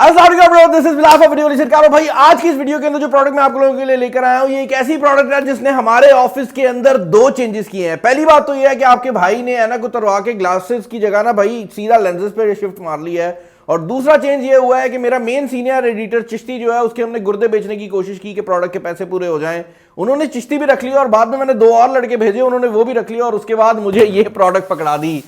भाई आज की इस वीडियो के अंदर जो प्रोडक्ट मैं आप लोगों के लिए लेकर आया हूं ये एक ऐसी प्रोडक्ट है जिसने हमारे ऑफिस के अंदर दो चेंजेस किए हैं। पहली बात तो ये है कि आपके भाई ने ऐनक उतरवा के ग्लासेस की जगह ना भाई सीधा लेंसेज पे शिफ्ट मार लिया है। और दूसरा चेंज ये हुआ है कि मेरा मेन सीनियर एडिटर चिश्ती जो है उसके हमने गुर्दे बेचने की कोशिश की कि प्रोडक्ट के पैसे पूरे हो जाएं। उन्होंने चिश्ती भी रख लिया और बाद में मैंने दो और लड़के भेजे, उन्होंने वो भी रख लिया और उसके बाद मुझे ये प्रोडक्ट पकड़ा दी।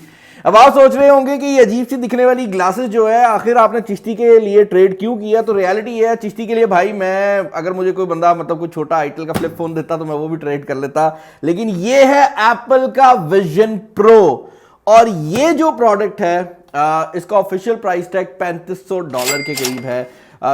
अब आप सोच रहे होंगे कि ये अजीब सी दिखने वाली ग्लासेस जो है आखिर आपने चिश्ती के लिए ट्रेड क्यों किया। तो रियलिटी ये है, चिश्ती के लिए भाई मैं अगर मुझे कोई बंदा मतलब कोई छोटा आईटेल का फ्लिप फोन देता तो मैं वो भी ट्रेड कर लेता, लेकिन ये है एप्पल का विजन प्रो। और ये जो प्रोडक्ट है इसका ऑफिशियल प्राइस टैग $3500 के करीब है,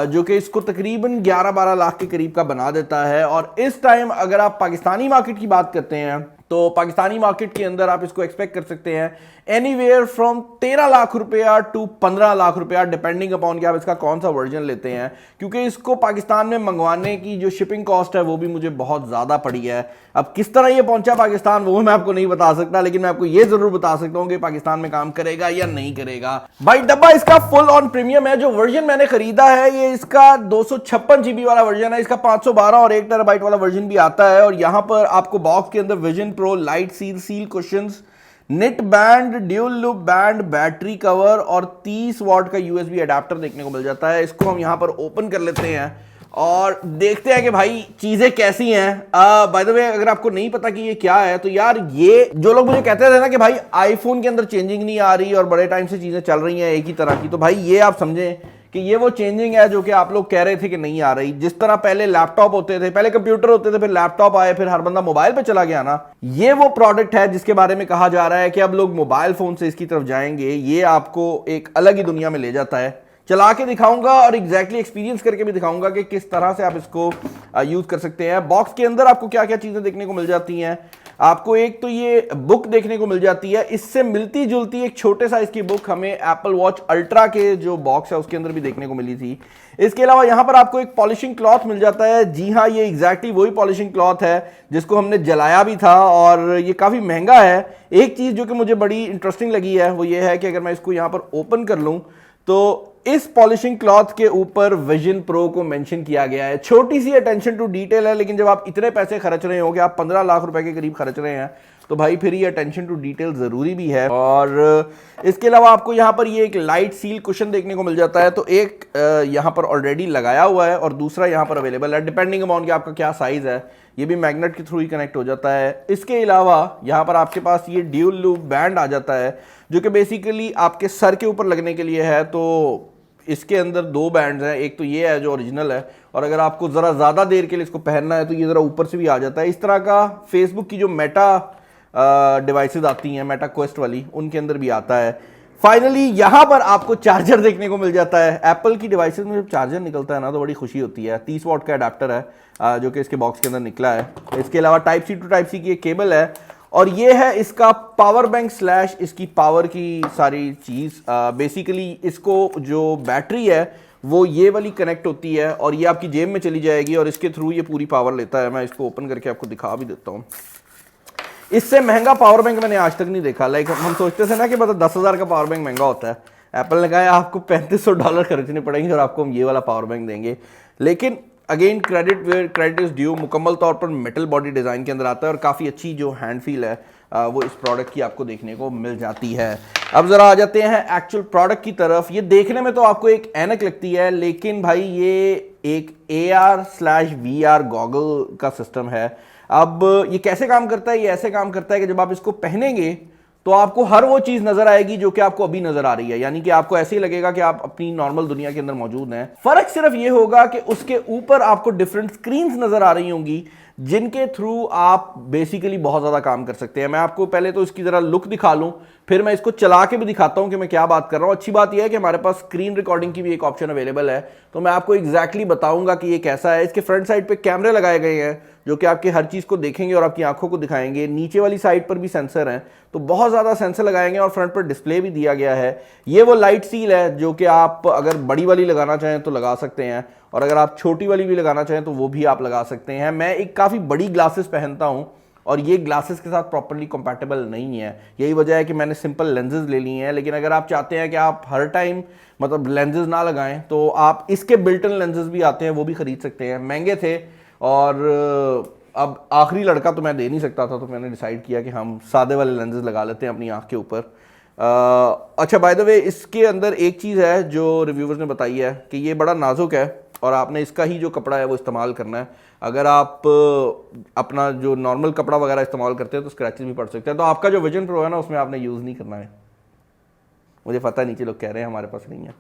जो कि इसको तकरीबन 11-12 लाख के करीब का बना देता है। और इस टाइम अगर आप पाकिस्तानी मार्केट की बात करते हैं तो पाकिस्तानी मार्केट के अंदर आप इसको एक्सपेक्ट कर सकते हैं एनीवेयर फ्रॉम 13 लाख रुपया टू 15 लाख रुपया, डिपेंडिंग अपॉन कि आप इसका कौन सा वर्जन लेते हैं, क्योंकि इसको पाकिस्तान में मंगवाने की जो शिपिंग कॉस्ट है वो भी मुझे बहुत ज़्यादा पड़ी है। अब किस तरह ये पहुंचा पाकिस्तान वो मैं आपको नहीं बता सकता, लेकिन मैं आपको ये जरूर बता सकता हूँ कि पाकिस्तान में काम करेगा या नहीं करेगा। भाई डब्बा इसका फुल ऑन प्रीमियम है। जो वर्जन मैंने खरीदा है ये इसका 256 GB वाला वर्जन है, इसका 512 और 1 TB वाला वर्जन भी आता है। और यहाँ पर आपको बॉक्स के अंदर Vision Pro light seal cushions, knit band, dual loop band, battery cover और 30 वॉट का USB अडेप्टर देखने को मिल जाता है। इसको हम यहां पर ओपन कर लेते हैं और देखते हैं कि भाई चीजें कैसी हैं। बाय द वे अगर आपको नहीं पता कि ये क्या है तो यार ये जो लोग मुझे कहते थे ना कि भाई आईफोन के अंदर चेंजिंग नहीं आ रही और बड़े टाइम से चीजें चल रही हैं एक ही तरह की, तो भाई ये आप समझें कि ये वो चेंजिंग है जो कि आप लोग कह रहे थे कि नहीं आ रही। जिस तरह पहले लैपटॉप होते थे, पहले कंप्यूटर होते थे, फिर लैपटॉप आए, फिर हर बंदा मोबाइल पे चला गया ना, ये वो प्रोडक्ट है जिसके बारे में कहा जा रहा है कि अब लोग मोबाइल फोन से इसकी तरफ जाएंगे। ये आपको एक अलग ही दुनिया में ले जाता है। चला के दिखाऊंगा और एग्जैक्टली एक्सपीरियंस करके भी दिखाऊंगा कि किस तरह से आप इसको यूज कर सकते हैं। बॉक्स के अंदर आपको क्या क्या चीजें देखने को मिल जाती हैं। आपको एक तो ये बुक देखने को मिल जाती है, इससे मिलती जुलती एक छोटे साइज की बुक हमें एप्पल वॉच अल्ट्रा के जो बॉक्स है उसके अंदर भी देखने को मिली थी। इसके अलावा यहां पर आपको एक पॉलिशिंग क्लॉथ मिल जाता है। जी हां, ये एग्जैक्टली वही पॉलिशिंग क्लॉथ है जिसको हमने जलाया भी था और ये काफी महंगा है। एक चीज जो कि मुझे बड़ी इंटरेस्टिंग लगी है वो ये है कि अगर मैं इसको यहां पर ओपन कर लूं तो इस पॉलिशिंग क्लॉथ के ऊपर विजन प्रो को मेंशन किया गया है। छोटी सी अटेंशन टू डिटेल है, लेकिन जब आप इतने पैसे खर्च रहे हो कि आप 15 लाख रुपए के करीब खर्च रहे हैं तो भाई फिर ये अटेंशन टू डिटेल जरूरी भी है। और इसके अलावा आपको यहाँ पर ये एक लाइट सील कुशन देखने को मिल जाता है। तो एक यहाँ पर ऑलरेडी लगाया हुआ है और दूसरा यहाँ पर अवेलेबल है, डिपेंडिंग अपॉन कि आपका क्या साइज है। ये भी मैग्नेट के थ्रू ही कनेक्ट हो जाता है। इसके अलावा यहाँ पर आपके पास ये ड्यूल लूप बैंड आ जाता है जो कि बेसिकली आपके सर के ऊपर लगने के लिए है। तो इसके अंदर दो बैंड्स हैं, एक तो ये है जो ओरिजिनल है और अगर आपको ज़रा ज़्यादा देर के लिए इसको पहनना है तो ये ज़रा ऊपर से भी आ जाता है। इस तरह का फेसबुक की जो मेटा डिवाइसेस आती हैं, मेटा क्वेस्ट वाली, उनके अंदर भी आता है। फाइनली यहाँ पर आपको चार्जर देखने को मिल जाता है। एप्पल की डिवाइसेस में जब चार्जर निकलता है ना तो बड़ी खुशी होती है। 30 वॉट का अडेप्टर है जो कि इसके बॉक्स के अंदर निकला है। इसके अलावा type C to type C की एक केबल है और ये है इसका पावर बैंक स्लैश इसकी पावर की सारी चीज़। बेसिकली इसको जो बैटरी है वो ये वाली कनेक्ट होती है और ये आपकी जेब में चली जाएगी और इसके थ्रू ये पूरी पावर लेता है। मैं इसको ओपन करके आपको दिखा भी देता हूँ। इससे महंगा पावर बैंक मैंने आज तक नहीं देखा। लाइक हम सोचते थे ना कि मतलब 10,000 का पावर बैंक महंगा होता है, एप्पल ने कहा है आपको $3500 खर्चने पड़ेंगे और आपको हम ये वाला पावर बैंक देंगे। लेकिन again credit where credit is due, मुकम्मल तौर पर मेटल बॉडी डिज़ाइन के अंदर आता है और काफ़ी अच्छी जो हैंड फील है वो इस प्रोडक्ट की आपको देखने को मिल जाती है। अब ज़रा आ जाते हैं एक्चुअल प्रोडक्ट की तरफ। ये देखने में तो आपको एक ऐनक लगती है, लेकिन भाई ये एक AR/VR गॉगल का सिस्टम है। अब ये कैसे काम करता है? ये ऐसे काम करता है कि जब आप इसको पहनेंगे तो आपको हर वो चीज नजर आएगी जो कि आपको अभी नजर आ रही है, यानी कि आपको ऐसे ही लगेगा कि आप अपनी नॉर्मल दुनिया के अंदर मौजूद हैं। फर्क सिर्फ ये होगा कि उसके ऊपर आपको डिफरेंट स्क्रीन्स नजर आ रही होंगी जिनके थ्रू आप बेसिकली बहुत ज्यादा काम कर सकते हैं। मैं आपको पहले तो इसकी जरा लुक दिखा लूं, फिर मैं इसको चला के भी दिखाता हूं कि मैं क्या बात कर रहा हूं। अच्छी बात यह है कि हमारे पास स्क्रीन रिकॉर्डिंग की भी एक ऑप्शन अवेलेबल है, तो मैं आपको एग्जैक्टली बताऊंगा कि ये कैसा है। इसके फ्रंट साइड पे कैमरे लगाए गए हैं जो कि आपकी हर चीज को देखेंगे और आपकी आंखों को दिखाएंगे। नीचे वाली साइड पर भी सेंसर हैं, तो बहुत ज्यादा सेंसर लगाएंगे और फ्रंट पर डिस्प्ले भी दिया गया है। ये वो लाइट सील है जो कि आप अगर बड़ी वाली लगाना चाहें तो लगा सकते हैं और अगर आप छोटी वाली भी लगाना चाहें तो वो भी आप लगा सकते हैं। मैं एक काफी बड़ी ग्लासेस पहनता हूं और ये ग्लासेस के साथ प्रॉपर्ली कंपैटिबल नहीं है। यही वजह है कि मैंने सिंपल लेंसेज ले लिए हैं। लेकिन अगर आप चाहते हैं कि आप हर टाइम मतलब लेंसेज ना लगाएं तो आप इसके बिल्ट इन लेंसेज भी आते हैं, वो भी खरीद सकते हैं। महंगे थे और अब आखिरी लड़का तो मैं दे नहीं सकता था, तो मैंने डिसाइड किया कि हम सादे वाले लेंसेज लगा लेते हैं अपनी आँख के ऊपर। अच्छा, बाय द वे इसके अंदर एक चीज़ है जो रिव्यूवर्स ने बताई है कि ये बड़ा नाजुक है और आपने इसका ही जो कपड़ा है वो इस्तेमाल करना है। अगर आप अपना जो नॉर्मल कपड़ा वगैरह इस्तेमाल करते हैं तो स्क्रैचेस भी पड़ सकते हैं। तो आपका जो विजन प्रो है ना, उसमें आपने यूज़ नहीं करना है। मुझे पता नीचे लोग कह रहे हैं हमारे पास नहीं है,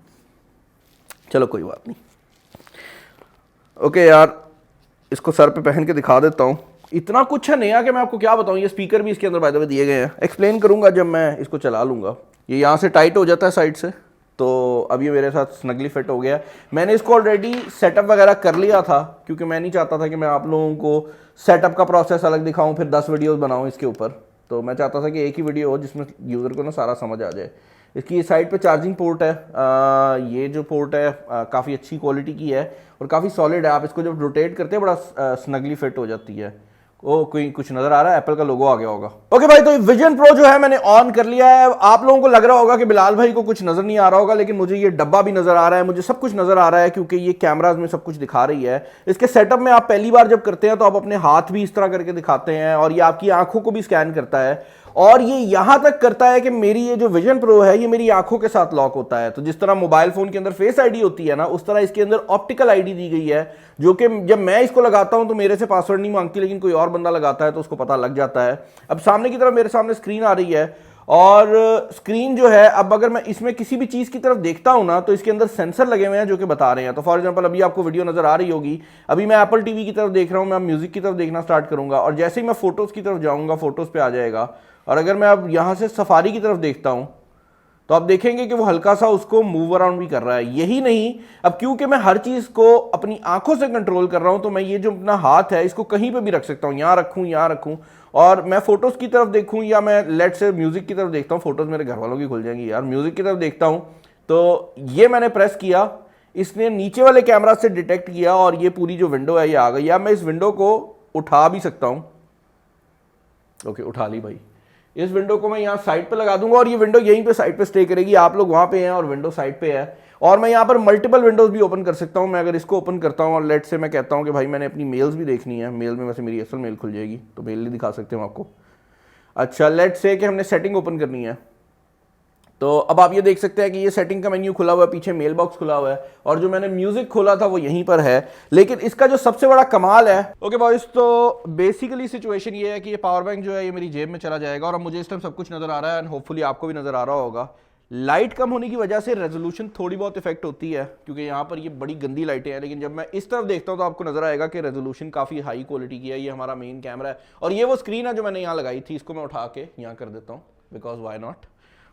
चलो कोई बात नहीं। ओके यार, इसको सर पे पहन के दिखा देता हूँ। इतना कुछ है नया कि मैं आपको क्या बताऊँ। ये स्पीकर भी इसके अंदर बाय द वे दिए गए हैं, एक्सप्लेन करूँगा जब मैं इसको चला लूँगा। ये यहाँ से टाइट हो जाता है साइड से, तो अब ये मेरे साथ स्नगली फिट हो गया। मैंने इसको ऑलरेडी सेटअप वगैरह कर लिया था क्योंकि मैं नहीं चाहता था कि मैं आप लोगों को सेटअप का प्रोसेस अलग दिखाऊं फिर 10 वीडियोस बनाऊं इसके ऊपर। तो मैं चाहता था कि एक ही वीडियो हो जिसमें यूज़र को ना सारा समझ आ जाए। इसकी साइड पे चार्जिंग पोर्ट है। ये जो पोर्ट है काफ़ी अच्छी क्वालिटी की है और काफ़ी सॉलिड है। आप इसको जब रोटेट करते हैं बड़ा स्नगली फिट हो जाती है। ओ, कोई कुछ नजर आ रहा है, एप्पल का लोगो आ गया होगा। ओके भाई, तो विजन प्रो जो है मैंने ऑन कर लिया है। आप लोगों को लग रहा होगा कि बिलाल भाई को कुछ नजर नहीं आ रहा होगा, लेकिन मुझे ये डब्बा भी नजर आ रहा है, मुझे सब कुछ नजर आ रहा है क्योंकि ये कैमराज में सब कुछ दिखा रही है। इसके सेटअप में आप पहली बार जब करते हैं तो आप अपने हाथ भी इस तरह करके दिखाते हैं और ये आपकी आंखों को भी स्कैन करता है और ये यहां तक करता है कि मेरी ये जो विजन प्रो है ये मेरी आंखों के साथ लॉक होता है। तो जिस तरह मोबाइल फोन के अंदर फेस आईडी होती है ना, उस तरह इसके अंदर ऑप्टिकल आईडी दी गई है, जो कि जब मैं इसको लगाता हूं तो मेरे से पासवर्ड नहीं मांगती, लेकिन कोई और बंदा लगाता है तो उसको पता लग जाता है। अब सामने की तरफ मेरे सामने स्क्रीन आ रही है और स्क्रीन जो है, अब अगर मैं इसमें किसी भी चीज की तरफ देखता हूं ना तो इसके अंदर सेंसर लगे हुए हैं जो कि बता रहे हैं। तो फॉर एग्जांपल अभी आपको वीडियो नजर आ रही होगी, अभी मैं एप्पल टीवी की तरफ देख रहा हूं, मैं म्यूजिक की तरफ देखना स्टार्ट करूंगा और जैसे ही मैं फोटोज की तरफ जाऊंगा फोटोज पे आ जाएगा। और अगर मैं अब यहां से सफारी की तरफ देखता हूं तो आप देखेंगे कि वो हल्का सा उसको मूव अराउंड भी कर रहा है। यही नहीं, अब क्योंकि मैं हर चीज को अपनी आंखों से कंट्रोल कर रहा हूं तो मैं ये जो अपना हाथ है इसको कहीं पे भी रख सकता हूं, यहां रखूं और मैं फोटोज की तरफ देखूं या मैं लेट से म्यूजिक की तरफ देखता हूं। फोटोज मेरे घर वालों की खुल जाएंगी यार। म्यूजिक की तरफ देखता हूं तो ये मैंने प्रेस किया, इसने नीचे वाले कैमरा से डिटेक्ट किया और ये पूरी जो विंडो है ये आ गई। या मैं इस विंडो को उठा भी सकता हूं। ओके, उठा ली भाई। इस विंडो को मैं यहाँ साइड पे लगा दूंगा और ये विंडो यहीं पे साइड पे स्टे करेगी। आप लोग वहां पे हैं और विंडो साइड पे है और मैं यहाँ पर मल्टीपल विंडोज भी ओपन कर सकता हूँ। मैं अगर इसको ओपन करता हूँ और लेट से मैं कहता हूँ कि भाई मैंने अपनी मेल्स भी देखनी है, मेल में वैसे मेरी असल मेल खुल जाएगी तो मेल नहीं दिखा सकते हम आपको। अच्छा, लेट से कि हमने सेटिंग ओपन करनी है तो अब आप ये देख सकते हैं कि ये सेटिंग का मेन्यू खुला हुआ है, पीछे मेल बॉक्स खुला हुआ है और जो मैंने म्यूजिक खोला था वो यहीं पर है। लेकिन इसका जो सबसे बड़ा कमाल है, ओके बॉयज, तो बेसिकली सिचुएशन ये है कि ये पावर बैंक जो है ये मेरी जेब में चला जाएगा और अब मुझे इस टाइम सब कुछ नजर आ रहा है एंड होपफुली आपको भी नजर आ रहा होगा। लाइट कम होने की वजह से रेजोल्यूशन थोड़ी बहुत इफेक्ट होती है क्योंकि यहाँ पर ये बड़ी गंदी लाइटें हैं, लेकिन जब मैं इस तरफ देखता हूँ तो आपको नजर आएगा कि रेजोल्यूशन काफी हाई क्वालिटी की है। ये हमारा मेन कैमरा है और ये वो स्क्रीन है जो मैंने यहाँ लगाई थी। इसको मैं उठा के यहाँ कर देता हूँ बिकॉज वाई नॉट,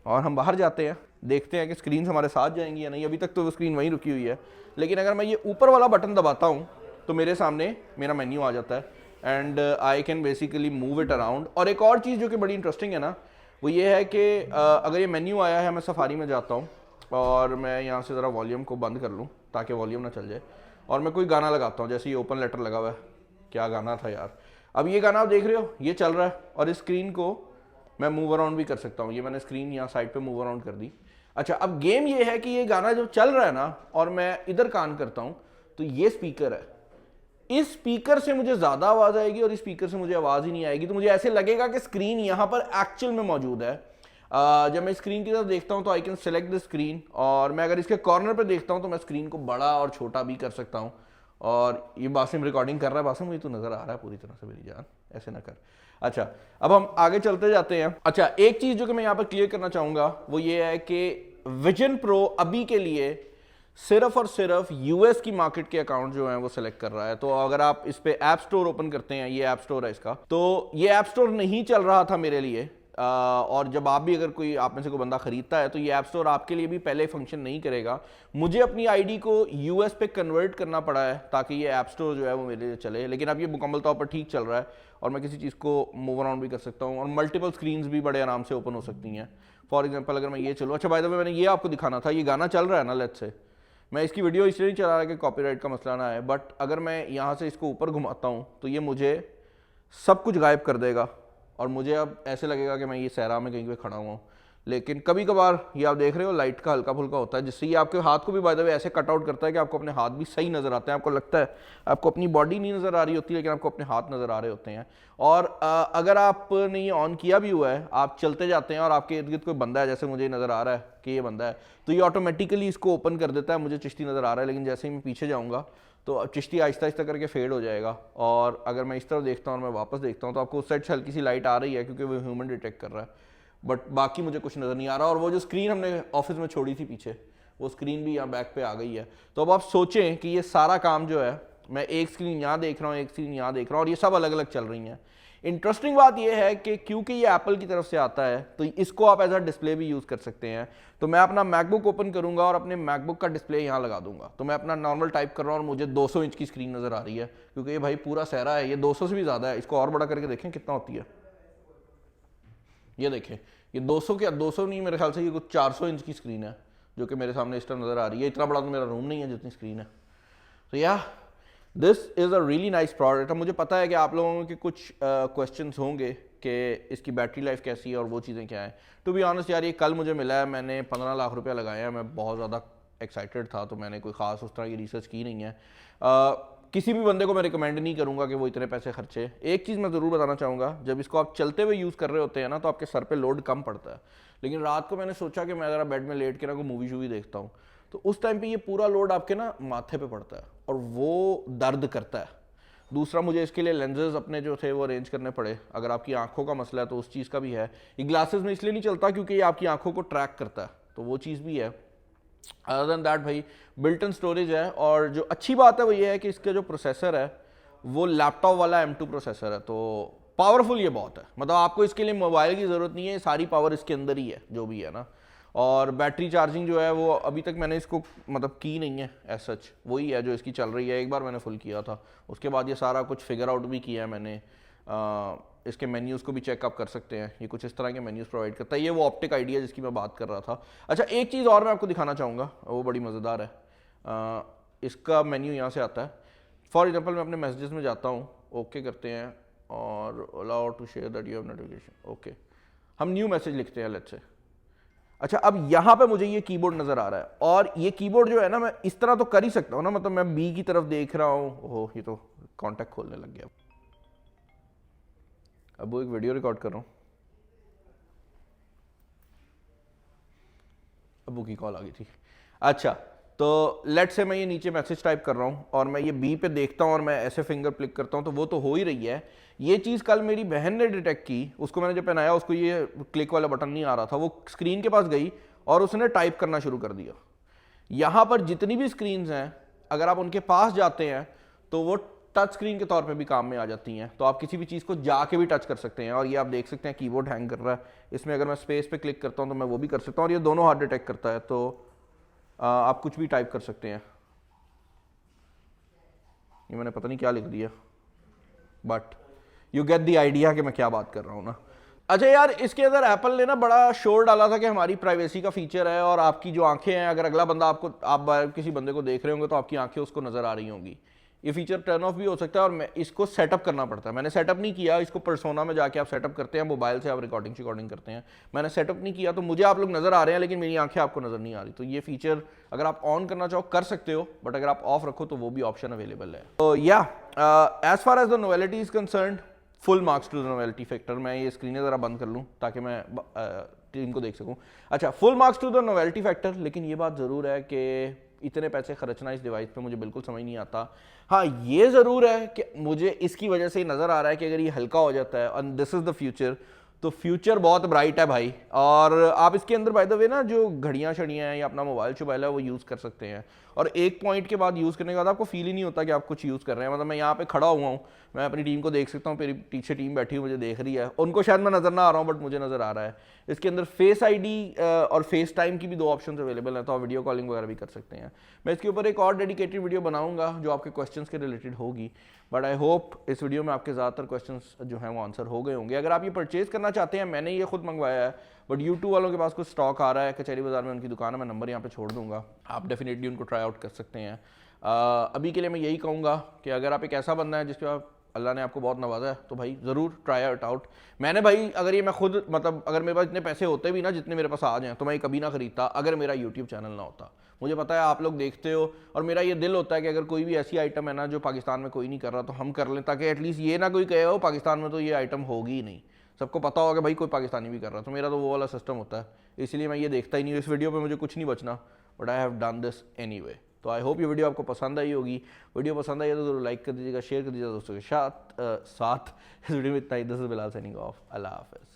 और हम बाहर जाते हैं, देखते हैं कि स्क्रीन हमारे साथ जाएंगी या नहीं। अभी तक तो वो स्क्रीन वहीं रुकी हुई है, लेकिन अगर मैं ये ऊपर वाला बटन दबाता हूँ तो मेरे सामने मेरा मेन्यू आ जाता है and I can basically move it around. और एक और चीज़ जो कि बड़ी इंटरेस्टिंग है ना, वो ये है कि अगर ये मेन्यू आया है, मैं सफारी में जाता हूँ और मैं यहाँ से ज़रा वॉल्यूम को बंद कर लूँ ताकि वॉल्यूम ना चल जाए और मैं कोई गाना लगाता हूँ। जैसे ये ओपन लेटर लगा हुआ है, क्या गाना था यार, अब ये गाना आप देख रहे हो ये चल रहा है और इस स्क्रीन को मैं मूव अराउंड भी कर सकता हूँ। ये मैंने स्क्रीन यहाँ साइड पे मूव अराउंड कर दी। अच्छा, अब गेम ये है कि ये गाना जब चल रहा है ना और मैं इधर कान करता हूँ तो ये स्पीकर है, इस स्पीकर से मुझे ज्यादा आवाज आएगी और इस स्पीकर से मुझे आवाज ही नहीं आएगी। तो मुझे ऐसे लगेगा कि स्क्रीन यहाँ पर एक्चुअल में मौजूद है। जब मैं स्क्रीन की तरफ देखता हूँ तो I can select the screen और मैं अगर इसके कॉर्नर पे देखता हूँ तो मैं स्क्रीन को बड़ा और छोटा भी कर सकता हूँ। और ये बासिम रिकॉर्डिंग कर रहा है। बासिम, मुझे तो नजर आ रहा है पूरी तरह से, मेरी जान ऐसे ना कर। अच्छा, अब हम आगे चलते जाते हैं। अच्छा, एक चीज जो कि मैं यहाँ पर क्लियर करना चाहूंगा वो ये है कि विजन प्रो अभी के लिए सिर्फ और सिर्फ यूएस की मार्केट के अकाउंट जो है वो सिलेक्ट कर रहा है। तो अगर आप इस पे ऐप स्टोर ओपन करते हैं, ये ऐप स्टोर है इसका, तो ये ऐप स्टोर नहीं चल रहा था मेरे लिए। और जब आप भी अगर कोई आप में से कोई बंदा खरीदता है तो ये ऐप स्टोर आपके लिए भी पहले फंक्शन नहीं करेगा। मुझे अपनी आईडी को यूएस पे कन्वर्ट करना पड़ा है ताकि ये ऐप स्टोर जो है वो मेरे लिए चले। लेकिन अब ये मुकम्मल तौर पर ठीक चल रहा है और मैं किसी चीज़ को मूव अराउंड भी कर सकता हूँ और मल्टीपल स्क्रीन्स भी बड़े आराम से ओपन हो सकती हैं। फॉर एग्जाम्पल अगर मैं ये चलूँ, अच्छा बाय द वे मैंने ये आपको दिखाना था, ये गाना चल रहा है ना, लेट्स से मैं इसकी वीडियो इसलिए नहीं चला रहा कि कॉपीराइट का मसला ना है, बट अगर मैं यहाँ से इसको ऊपर घुमाता हूँ तो ये मुझे सब कुछ गायब कर देगा और मुझे अब ऐसे लगेगा कि मैं ये सहरा में कहीं पे खड़ा हुआ हूँ। लेकिन कभी कभार ये आप देख रहे हो लाइट का हल्का फुल्का होता है, जिससे ये आपके हाथ को भी बाय द वे ऐसे कट आउट करता है कि आपको अपने हाथ भी सही नज़र आते हैं। आपको लगता है आपको अपनी बॉडी नहीं नज़र आ रही होती, लेकिन आपको अपने हाथ नज़र आ रहे होते हैं। और अगर आपने ये ऑन किया भी हुआ है, आप चलते जाते हैं और आपके इर्द गिर्द कोई बंदा है, जैसे मुझे नज़र आ रहा है कि ये बंदा है, तो ये ऑटोमेटिकली इसको ओपन कर देता है। मुझे चिश्ती नज़र आ रहा है, लेकिन जैसे ही मैं पीछे जाऊँगा तो चिश्ती आहिस्ता आहिस्ता करके फेड हो जाएगा। और अगर मैं इस तरफ देखता हूँ और मैं वापस देखता हूँ तो आपको उस साइड से हल्की सी लाइट आ रही है, क्योंकि वो ह्यूमन डिटेक्ट कर रहा है, बट बाकी मुझे कुछ नज़र नहीं आ रहा। और वो जो स्क्रीन हमने ऑफिस में छोड़ी थी पीछे, वो स्क्रीन भी यहाँ बैक पे आ गई है। तो अब आप सोचें कि ये सारा काम जो है, मैं एक स्क्रीन यहाँ देख रहा हूँ, एक स्क्रीन यहाँ देख रहा हूँ, और ये सब अलग अलग चल रही हैं। इंटरेस्टिंग बात यह है कि क्योंकि ये एप्पल की तरफ से आता है, तो इसको आप एज अ डिस्प्ले भी यूज़ कर सकते हैं। तो मैं अपना मैकबुक ओपन करूंगा और अपने मैकबुक का डिस्प्ले यहाँ लगा दूंगा। तो मैं अपना नॉर्मल टाइप कर रहा हूँ और मुझे 200 इंच की स्क्रीन नज़र आ रही है, क्योंकि ये भाई पूरा सहरा है। ये 200 से भी ज़्यादा है। इसको और बड़ा करके देखें कितना होती है। ये देखें, ये 200 क्या, 200 नहीं, मेरे ख्याल से ये कुछ 400 इंच की स्क्रीन है जो कि मेरे सामने इस टाइम नज़र आ रही है। इतना बड़ा तो मेरा रूम नहीं है जितनी स्क्रीन है। तो या this is a really nice product. अब मुझे पता है कि आप लोगों के कुछ क्वेश्चंस होंगे कि इसकी बैटरी लाइफ कैसी है और वो चीज़ें क्या हैं। टू बी ऑनेस्ट यार, ये कल मुझे मिला है, मैंने 15 लाख रुपया लगाया है। मैं बहुत ज़्यादा एक्साइटेड था, तो मैंने कोई ख़ास उस तरह की रिसर्च की नहीं है। किसी भी बंदे को मैं रिकमेंड नहीं करूँगा कि वो इतने पैसे खर्चे। एक चीज़ मैं ज़रूर बताना चाहूँगा, जब इसको आप चलते हुए यूज़ कर रहे होते हैं ना, तो आपके सर पे लोड कम पड़ता है। लेकिन रात को मैंने सोचा कि मैं ज़रा बेड में लेट के ना कोई मूवी शूवी देखता हूँ, तो उस टाइम पे ये पूरा लोड आपके ना माथे पे पड़ता है और वो दर्द करता है। दूसरा, मुझे इसके लिए लेंसेज अपने जो थे वो अरेंज करने पड़े। अगर आपकी आंखों का मसला है तो उस चीज़ का भी है। ये ग्लासेस में इसलिए नहीं चलता क्योंकि ये आपकी आंखों को ट्रैक करता है, तो वो चीज़ भी है। अदर देन दैट भाई, बिल्ट इन स्टोरेज है। और जो अच्छी बात है वो ये है कि इसका जो प्रोसेसर है वो लैपटॉप वाला M2 प्रोसेसर है, तो पावरफुल ये बहुत है। मतलब आपको इसके लिए मोबाइल की ज़रूरत नहीं है, सारी पावर इसके अंदर ही है जो भी है ना। और बैटरी चार्जिंग जो है वो अभी तक मैंने इसको मतलब की नहीं है एज सच, वही है जो इसकी चल रही है। एक बार मैंने फुल किया था, उसके बाद ये सारा कुछ फिगर आउट भी किया है मैंने। इसके मेन्यूज़ को भी चेकअप कर सकते हैं, ये कुछ इस तरह के मेन्यूज़ प्रोवाइड करता है। ये वो ऑप्टिक आइडिया जिसकी मैं बात कर रहा था। अच्छा, एक चीज़ और मैं आपको दिखाना चाहूँगा, वो बड़ी मज़ेदार है। इसका मेन्यू यहाँ से आता है। फॉर एग्जाम्पल, मैं अपने मैसेजेस में जाता हूँ, ओके करते हैं और allow to share that you have notification, okay, हम न्यू मैसेज लिखते हैं लेट्स से। अच्छा, अब यहाँ पे मुझे ये कीबोर्ड नज़र आ रहा है, और ये कीबोर्ड जो है ना, मैं इस तरह तो कर ही सकता हूँ ना, मतलब मैं बी की तरफ देख रहा हूँ। ओह, ये तो कॉन्टैक्ट खोलने लग गया। अब वो एक वीडियो रिकॉर्ड कर रहा हूँ, अबू की कॉल आ गई थी। अच्छा, तो लेट से मैं ये नीचे मैसेज टाइप कर रहा हूँ और मैं ये बी पे देखता हूँ और मैं ऐसे फिंगर क्लिक करता हूँ, तो वो तो हो ही रही है। ये चीज़ कल मेरी बहन ने डिटेक्ट की, उसको मैंने जब पहनाया, उसको ये क्लिक वाला बटन नहीं आ रहा था। वो स्क्रीन के पास गई और उसने टाइप करना शुरू कर दिया। यहाँ पर जितनी भी स्क्रीन्स हैं, अगर आप उनके पास जाते हैं तो वो टच स्क्रीन के तौर पे भी काम में आ जाती हैं। तो आप किसी भी चीज़ को जाके भी टच कर सकते हैं। और ये आप देख सकते हैं कीबोर्ड हैंग कर रहा है, इसमें अगर मैं स्पेस पे क्लिक करता हूँ तो मैं वो भी कर सकता हूँ, और ये दोनों हाथ डिटेक्ट करता है, तो आप कुछ भी टाइप कर सकते हैं। ये मैंने पता नहीं क्या लिख दिया, but you get the idea कि मैं क्या बात कर रहा हूँ ना। अच्छा यार, इसके अंदर एप्पल ने ना बड़ा शोर डाला था कि हमारी प्राइवेसी का फीचर है, और आपकी जो आंखें हैं, अगर अगला बंदा आपको, आप किसी बंदे को देख रहे होंगे तो आपकी आंखें उसको नजर आ रही होंगी। ये फीचर टर्न ऑफ भी हो सकता है, और मैं इसको सेटअप करना पड़ता है। मैंने सेटअप नहीं किया, इसको पर्सोना में जाके आप सेटअप करते हैं, मोबाइल से आप रिकॉर्डिंग करते हैं। मैंने सेटअप नहीं किया, तो मुझे आप लोग नजर आ रहे हैं लेकिन मेरी आंखें आपको नजर नहीं आ रही। तो ये फीचर अगर आप ऑन करना चाहो कर सकते हो, बट अगर आप ऑफ रखो तो वो भी ऑप्शन अवेलेबल है। तो या as far as the novelty is concerned, full marks to the novelty factor. मैं ये स्क्रीनें ज़रा बंद कर लूँ ताकि मैं टीम को देख सकूँ। अच्छा, full marks to the novelty factor, लेकिन ये बात ज़रूर है कि इतने पैसे खर्चना इस डिवाइस पे मुझे बिल्कुल समझ नहीं आता। हाँ, ये ज़रूर है कि मुझे इसकी वजह से नज़र आ रहा है कि अगर ये हल्का हो जाता है, and this is the future, तो फ्यूचर बहुत ब्राइट है भाई। और आप इसके अंदर बाय द वे ना जो घड़ियाँ शड़ियाँ हैं या अपना मोबाइल शोबाइल है वो यूज़ कर सकते हैं, और एक पॉइंट के बाद यूज़ करने के बाद आपको फील ही नहीं होता कि आप कुछ यूज़ कर रहे हैं। मतलब मैं यहाँ पे खड़ा हुआ हूँ, मैं अपनी टीम को देख सकता हूँ, मेरी पीछे टीम बैठी हुई मुझे देख रही है, उनको शायद मैं नज़र ना आ रहा हूँ बट मुझे नज़र आ रहा है। इसके अंदर फेस आईडी और फेस टाइम की भी 2 ऑप्शन अवेलेबल हैं, तो आप वीडियो कॉलिंग वगैरह भी कर सकते हैं। मैं इसके ऊपर एक और डेडिकेटेड वीडियो बनाऊंगा जो आपके क्वेश्चंस के रिलेटेड होगी, बट आई होप इस वीडियो में आपके ज़्यादातर क्वेश्चंस जो हैं वो आंसर हो गए होंगे। अगर आप ये परचेज़ करना चाहते हैं, मैंने ये खुद मंगवाया है, बट YouTube वालों के पास कुछ स्टॉक आ रहा है, कचहरी बाजार में उनकी दुकान है, मैं नंबर यहाँ पे छोड़ दूंगा, आप डेफिनेटली उनको ट्राई आउट कर सकते हैं। अभी के लिए मैं यही कहूँगा कि अगर आप एक ऐसा बंदा है जिसके आप अल्लाह ने आपको बहुत नवाजा है तो भाई ज़रूर ट्राई इट आउट। मैंने भाई अगर ये मैं खुद मतलब अगर मेरे पास इतने पैसे होते भी ना जितने मेरे पास आ जाएं तो मैं ये कभी ना खरीदता अगर मेरा यूट्यूब चैनल ना होता। मुझे पता है आप लोग देखते हो और मेरा ये दिल होता है कि अगर कोई भी ऐसी आइटम है ना जो पाकिस्तान में कोई नहीं कर रहा तो हम कर लें, ताकि एटलीस्ट ये ना कोई कहे हो पाकिस्तान में तो ये आइटम होगी ही नहीं, सबको पता होगा भाई कोई पाकिस्तानी भी कर रहा है। तो मेरा तो वो वाला सिस्टम होता है, इसलिए मैं ये देखता ही नहीं। इस वीडियो पे मुझे कुछ नहीं बचना, but I have done this anyway. तो आई होप ये वीडियो आपको पसंद आई होगी। वीडियो पसंद आई तो जरूर लाइक कर दीजिएगा, शेयर कर दीजिएगा दोस्तों के साथ। इस वीडियो में इतना ही। This is Bilal signing off. अल्लाह हाफिज़।